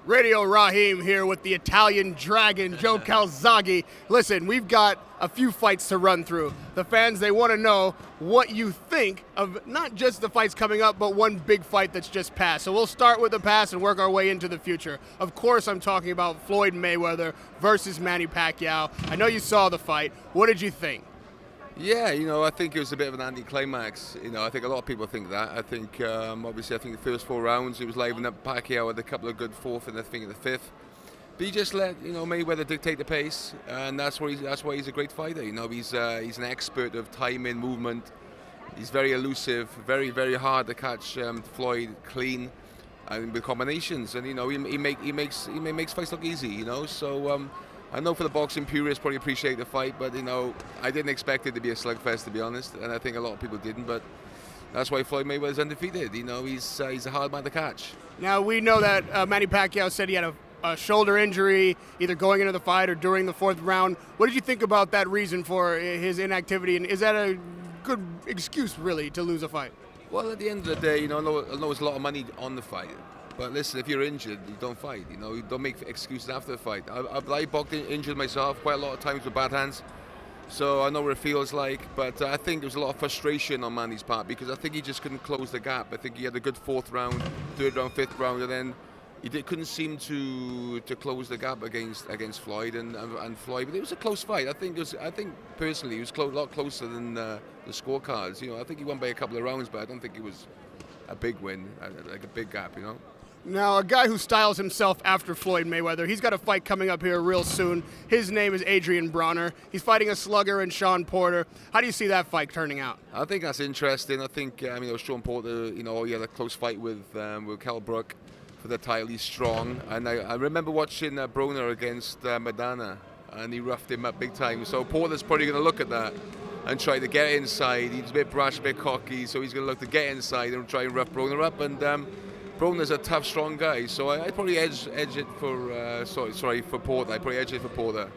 Radio Raheem here with the Italian Dragon, Joe Calzaghe. Listen, we've got a few fights to run through. The fans, they want to know what you think of not just the fights coming up, but one big fight that's just passed. So we'll start with the past and work our way into the future. Of course, I'm talking about Floyd Mayweather versus Manny Pacquiao. I know you saw the fight. What did you think? Yeah, I think it was a bit of an anticlimax. I think a lot of people think that. I think, obviously, the first 4 rounds, it was livened up. Pacquiao had a couple of good fourth and I think in the fifth. But he just let, Mayweather dictate the pace, and that's why he's a great fighter. He's an expert of timing, movement. He's very elusive, very, very hard to catch Floyd clean and with combinations. And, he makes fights look easy, So, I know for the boxing purists probably appreciate the fight, but I didn't expect it to be a slugfest, to be honest, and I think a lot of people didn't. But that's why Floyd Mayweather's undefeated. He's a hard man to catch. Now we know that Manny Pacquiao said he had a shoulder injury, either going into the fight or during the 4th round. What did you think about that reason for his inactivity, and is that a good excuse really to lose a fight? Well, at the end of the day, I know there's a lot of money on the fight. But listen, if you're injured, you don't fight. You don't make excuses after the fight. I boxed injured myself quite a lot of times with bad hands, so I know what it feels like. But I think there was a lot of frustration on Manny's part because I think he just couldn't close the gap. I think he had a good 4th round, 3rd round, 5th round, and then he couldn't seem to close the gap against Floyd and Floyd. But it was a close fight. I think personally, it was a lot closer than the scorecards. I think he won by a couple of rounds, but I don't think it was a big win, like a big gap. Now, a guy who styles himself after Floyd Mayweather, he's got a fight coming up here real soon. His name is Adrien Broner. He's fighting a slugger in Shawn Porter. How do you see that fight turning out? I think that's interesting. I think, Shawn Porter, he had a close fight with Calzaghe for the title. He's strong. And I remember watching Broner against Madonna, and he roughed him up big time. So Porter's probably going to look at that and try to get inside. He's a bit brash, a bit cocky, so he's going to look to get inside and try and rough Broner up. And Broner's a tough, strong guy, so I'd probably edge it for for Porter. I'd probably edge it for Porter.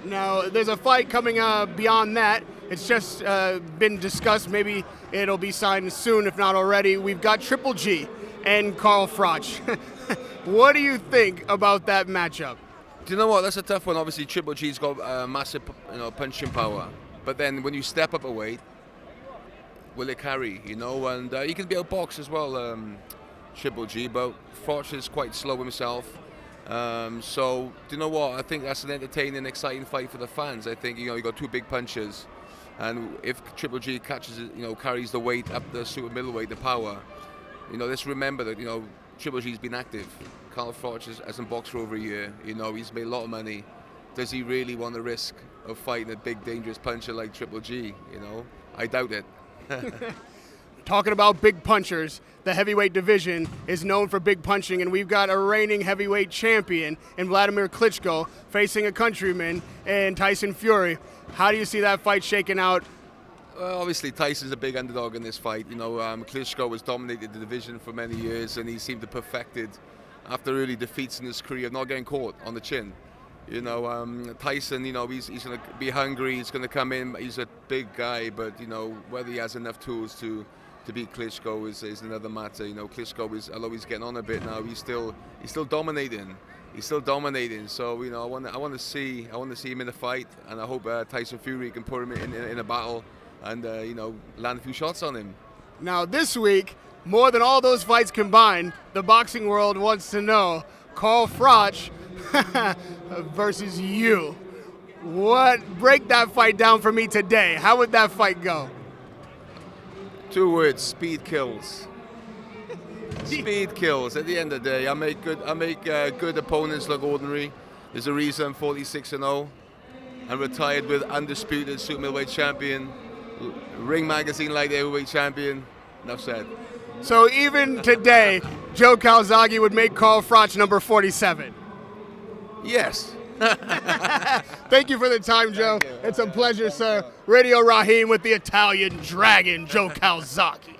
Now, there's a fight coming beyond that. It's just been discussed. Maybe it'll be signed soon, if not already. We've got Triple G and Froch. What do you think about that matchup? Do you know what? That's a tough one. Obviously, Triple G's got massive, punching power. But then when you step up a weight, will it carry? And he can be outboxed as well. Triple G, but Froch is quite slow himself. So, do you know what? I think that's an entertaining, exciting fight for the fans. I think, you got 2 big punches. And if Triple G catches it, carries the weight up the super middleweight, the power, let's remember that, Triple G's been active. Froch hasn't boxed for over a year. He's made a lot of money. Does he really want the risk of fighting a big, dangerous puncher like Triple G? I doubt it. Talking about big punchers, the heavyweight division is known for big punching, and we've got a reigning heavyweight champion in Vladimir Klitschko facing a countryman in Tyson Fury. How do you see that fight shaking out? Well, obviously, Tyson's a big underdog in this fight. Klitschko has dominated the division for many years, and he seemed to perfect it after early defeats in his career of not getting caught on the chin. Tyson, he's going to be hungry, he's going to come in, he's a big guy, but, whether he has enough tools to beat Klitschko is another matter. Klitschko is, although he's getting on a bit now, he's still dominating. He's still dominating. So, I want to see him in a fight, and I hope Tyson Fury can put him in a battle and, land a few shots on him. Now, this week, more than all those fights combined, the boxing world wants to know, Froch versus you. Break that fight down for me today. How would that fight go? 2 words: speed kills. Speed kills. At the end of the day, I make good opponents look ordinary. There's a reason I'm 46-0. I'm retired with undisputed super middleweight champion, Ring Magazine light heavyweight champion. Enough said. So even today, Joe Calzaghe would make Froch number 47. Yes. Thank you for the time, Joe. It's a pleasure, sir. Radio Raheem with the Italian Dragon, Joe Calzaghe.